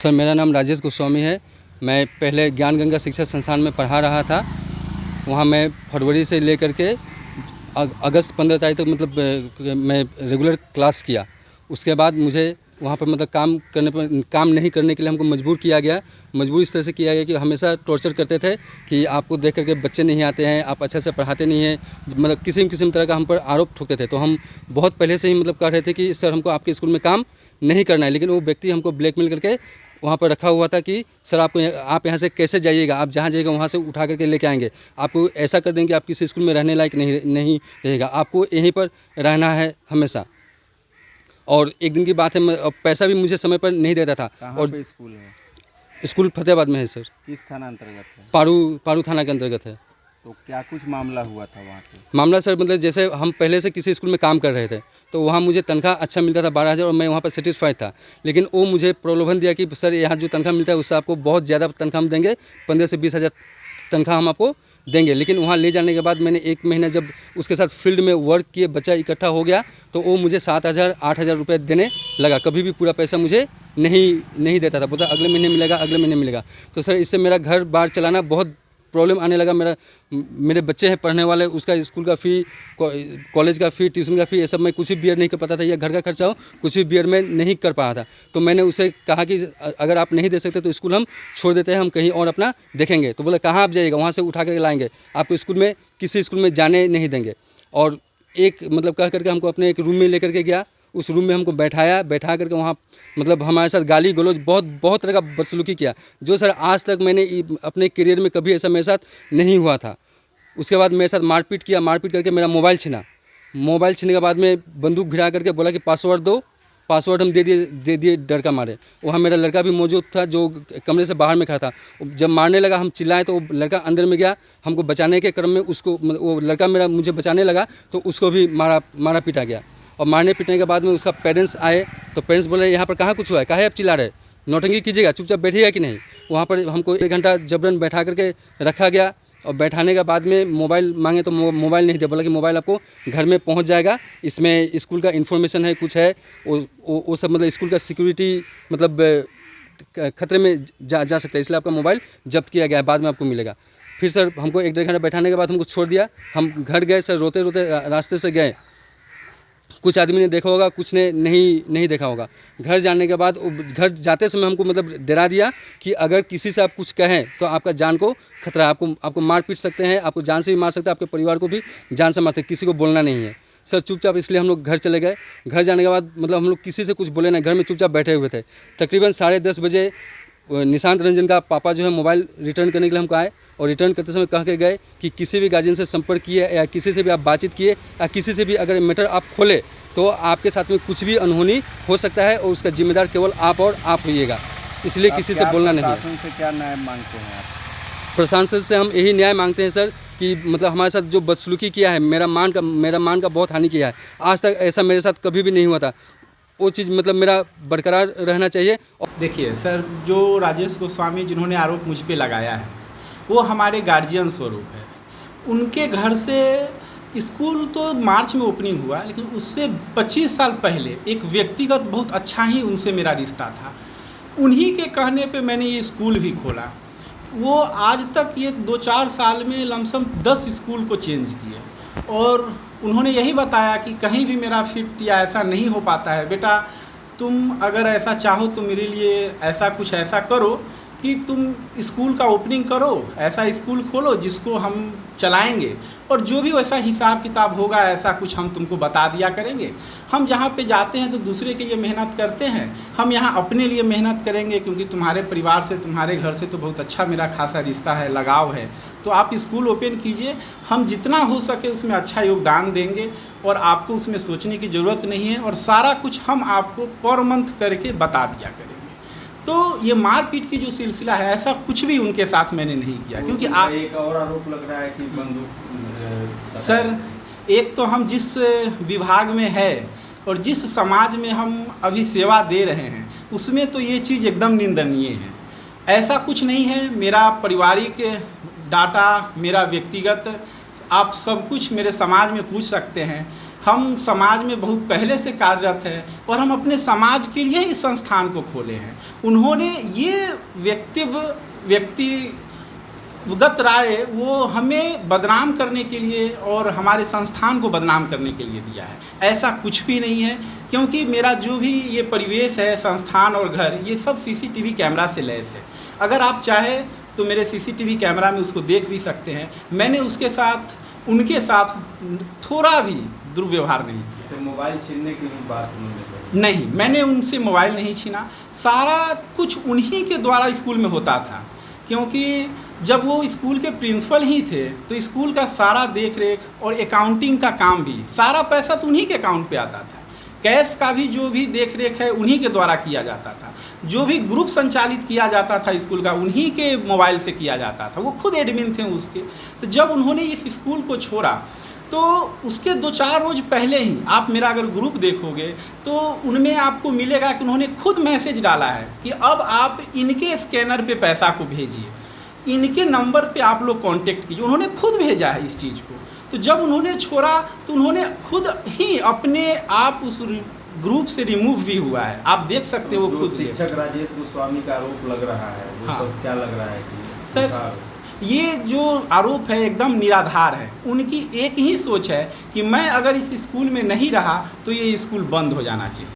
Sir मेरा नाम राजेश गोस्वामी है। मैं पहले ज्ञान गंगा शिक्षा संस्थान में पढ़ा रहा था। वहाँ मैं फरवरी से लेकर के अगस्त 15 तारीख तक मैं रेगुलर क्लास किया। उसके बाद मुझे वहाँ पर काम नहीं करने के लिए हमको मजबूर किया गया। मजबूर इस तरह से किया गया कि हमेशा टॉर्चर करते थे कि आपको देख करके बच्चे नहीं आते हैं, आप अच्छे से पढ़ाते नहीं हैं, किसी तरह का हम पर आरोप ठोकते थे। तो हम बहुत पहले से ही कह रहे थे कि सर हमको आपके स्कूल में काम नहीं करना है। लेकिन वो व्यक्ति हमको ब्लैकमेल करके वहाँ पर रखा हुआ था कि सर आप यहाँ से कैसे जाइएगा, आप जहाँ जाइएगा वहाँ से उठा करके लेके आएंगे, आपको ऐसा कर देंगे कि आप किसी स्कूल में रहने लायक नहीं रहेगा, आपको यहीं पर रहना है हमेशा। और एक दिन की बात है, पैसा भी मुझे समय पर नहीं देता था। कहाँ पे स्कूल है? स्कूल फतेहाबाद में है सर। किस थाना अंतर्गत है? पारू थाना के अंतर्गत है। तो क्या कुछ मामला हुआ था वहाँ पे? मामला सर जैसे हम पहले से किसी स्कूल में काम कर रहे थे, तो वहाँ मुझे तनख्वाह अच्छा मिलता था 12,000 और मैं वहाँ पर सेटिस्फाइड था। लेकिन वो मुझे प्रलोभन दिया कि सर यहाँ जो तनख्वाह मिलता है उससे आपको बहुत ज़्यादा तनख्वाह हम देंगे, 15 से 20,000 तनख्वाह हम आपको देंगे। लेकिन वहाँ ले जाने के बाद मैंने 1 महीना जब उसके साथ फील्ड में वर्क किए, बच्चा इकट्ठा हो गया, तो वो मुझे 7,000 8,000 रुपये देने लगा। कभी भी पूरा पैसा मुझे नहीं देता था, बोलता अगले महीने मिलेगा, अगले महीने मिलेगा। तो सर इससे मेरा घर बार चलाना बहुत प्रॉब्लम आने लगा। मेरे बच्चे हैं पढ़ने वाले, उसका स्कूल का फ़ी, कॉलेज का फ़ी, ट्यूशन का फ़ी, ये सब मैं कुछ भी बियर नहीं कर पाता था, या घर का खर्चा हो कुछ भी बियर में नहीं कर पा रहा था। तो मैंने उसे कहा कि अगर आप नहीं दे सकते तो स्कूल हम छोड़ देते हैं, हम कहीं और अपना देखेंगे। तो बोला कहाँ आप जाइएगा, वहाँ से उठा कर लाएंगे, आपको स्कूल में किसी स्कूल में जाने नहीं देंगे। और एक कह करके हमको अपने एक रूम में लेकर के गया। उस रूम में हमको बैठा करके वहाँ हमारे साथ गाली गलौज बहुत तरह का बदसलूकी किया, जो सर आज तक मैंने अपने करियर में कभी ऐसा मेरे साथ नहीं हुआ था। उसके बाद मेरे साथ मारपीट किया, मारपीट करके मेरा मोबाइल छीना। मोबाइल छीनने के बाद में बंदूक भिड़ा करके बोला कि पासवर्ड दो। पासवर्ड हम दे दिए डर का मारे। वहाँ मेरा लड़का भी मौजूद था जो कमरे से बाहर में खड़ा था। जब मारने लगा, हम चिल्लाए तो वो लड़का अंदर में गया। हमको बचाने के क्रम में वो लड़का मुझे बचाने लगा तो उसको भी मारा पीटा गया। और मारने पीटने के बाद में उसका पेरेंट्स आए तो पेरेंट्स बोले यहाँ पर कहाँ कुछ हुआ है, काहे आप चिल्ला रहे, नौटंकी कीजिएगा, चुपचाप बैठिएगा कि नहीं। वहाँ पर हमको 1 घंटा जबरन बैठा करके रखा गया। और बैठाने के बाद में मोबाइल मांगे तो मोबाइल नहीं दिया, बोला कि मोबाइल आपको घर में पहुँच जाएगा, इसमें स्कूल का इन्फॉर्मेशन है, कुछ है, वो सब स्कूल का सिक्योरिटी खतरे में जा सकता है, इसलिए आपका मोबाइल जब्त किया गया है, बाद में आपको मिलेगा। फिर सर हमको 1 डेढ़ घंटा बैठाने के बाद हमको छोड़ दिया। हम घर गए सर, रोते रोते रास्ते से गए। कुछ आदमी ने देखा होगा, कुछ ने नहीं देखा होगा। घर जाने के बाद घर जाते समय हमको डरा दिया कि अगर किसी से आप कुछ कहें तो आपका जान को खतरा है, आपको मार पीट सकते हैं, आपको जान से भी मार सकते हैं, आपके परिवार को भी जान से मारते हैं, किसी को बोलना नहीं है। सर चुपचाप इसलिए हम लोग घर चले गए। घर जाने के बाद हम लोग किसी से कुछ बोले नहीं, घर में चुपचाप बैठे हुए थे। तकरीबन 10:30 बजे निशांत रंजन का पापा जो है मोबाइल रिटर्न करने के लिए हमको आए, और रिटर्न करते समय कह के गए कि किसी भी गार्जियन से संपर्क किए या किसी से भी आप बातचीत किए या किसी से भी अगर मैटर आप खोले तो आपके साथ में कुछ भी अनहोनी हो सकता है और उसका जिम्मेदार केवल आप और आप होइएगा, इसलिए किसी से बोलना नहीं है। प्रशासन से क्या न्याय मांगते हैं आप? प्रशासन से हम यही न्याय मांगते हैं सर कि हमारे साथ जो बदसलूकी किया है, मेरा मान का बहुत हानि किया है। आज तक ऐसा मेरे साथ कभी भी नहीं हुआ था। वो चीज़ मेरा बरकरार रहना चाहिए। देखिए सर, जो राजेश गोस्वामी जिन्होंने आरोप मुझ पे लगाया है वो हमारे गार्जियन स्वरूप है। उनके घर से स्कूल तो मार्च में ओपनिंग हुआ, लेकिन उससे 25 साल पहले एक व्यक्तिगत बहुत अच्छा ही उनसे मेरा रिश्ता था। उन्हीं के कहने पे मैंने ये स्कूल भी खोला। वो आज तक ये 2-4 साल में लमसम 10 स्कूल को चेंज किए, और उन्होंने यही बताया कि कहीं भी मेरा फिट या ऐसा नहीं हो पाता है, बेटा तुम अगर ऐसा चाहो तो मेरे लिए ऐसा करो कि तुम स्कूल का ओपनिंग करो, ऐसा स्कूल खोलो जिसको हम चलाएंगे, और जो भी वैसा हिसाब किताब होगा ऐसा कुछ हम तुमको बता दिया करेंगे। हम जहाँ पे जाते हैं तो दूसरे के लिए मेहनत करते हैं, हम यहाँ अपने लिए मेहनत करेंगे, क्योंकि तुम्हारे परिवार से, तुम्हारे घर से तो बहुत अच्छा मेरा खासा रिश्ता है, लगाव है। तो आप स्कूल ओपन कीजिए, हम जितना हो सके उसमें अच्छा योगदान देंगे, और आपको उसमें सोचने की ज़रूरत नहीं है, और सारा कुछ हम आपको पर मंथ करके बता दिया करेंगे। तो ये मारपीट की जो सिलसिला है, ऐसा कुछ भी उनके साथ मैंने नहीं किया। क्योंकि आप एक और आरोप लग रहा है कि बंदूक सर, एक तो हम जिस विभाग में है और जिस समाज में हम अभी सेवा दे रहे हैं उसमें तो ये चीज़ एकदम निंदनीय है। ऐसा कुछ नहीं है। मेरा पारिवारिक डाटा, मेरा व्यक्तिगत, आप सब कुछ मेरे समाज में पूछ सकते हैं। हम समाज में बहुत पहले से कार्यरत है और हम अपने समाज के लिए इस संस्थान को खोले हैं। उन्होंने ये व्यक्तिगत राय वो हमें बदनाम करने के लिए और हमारे संस्थान को बदनाम करने के लिए दिया है। ऐसा कुछ भी नहीं है, क्योंकि मेरा जो भी ये परिवेश है, संस्थान और घर, ये सब सीसीटीवी कैमरा से लैस है। अगर आप चाहें तो मेरे सीसीटीवी कैमरा में उसको देख भी सकते हैं। मैंने उनके साथ थोड़ा भी दुर्व्यवहार नहीं किया। तो मोबाइल छीनने की भी बात उन्होंने कही? नहीं, मैंने उनसे मोबाइल नहीं छीना। सारा कुछ उन्हीं के द्वारा स्कूल में होता था, क्योंकि जब वो स्कूल के प्रिंसिपल ही थे तो स्कूल का सारा देख रेख और अकाउंटिंग का काम भी, सारा पैसा तो उन्हीं के अकाउंट पे आता था। कैश का भी जो भी देख रेख है उन्हीं के द्वारा किया जाता था। जो भी ग्रुप संचालित किया जाता था स्कूल का, उन्हीं के मोबाइल से किया जाता था। वो खुद एडमिन थे उसके। तो जब उन्होंने इस स्कूल को छोड़ा तो उसके 2-4 रोज़ पहले ही आप मेरा अगर ग्रुप देखोगे तो उनमें आपको मिलेगा कि उन्होंने खुद मैसेज डाला है कि अब आप इनके स्कैनर पे पैसा को भेजिए, इनके नंबर पे आप लोग कांटेक्ट कीजिए। उन्होंने खुद भेजा है इस चीज़ को। तो जब उन्होंने छोड़ा तो उन्होंने खुद ही अपने आप उस ग्रुप से रिमूव भी हुआ है। आप देख सकते हो खुद से। शिक्षक राजेश गोस्वामी का आरोप लग रहा है, वो हाँ। सब क्या लग रहा है कि सर, ये जो आरोप है एकदम निराधार है। उनकी एक ही सोच है कि मैं अगर इस स्कूल में नहीं रहा तो ये स्कूल बंद हो जाना चाहिए।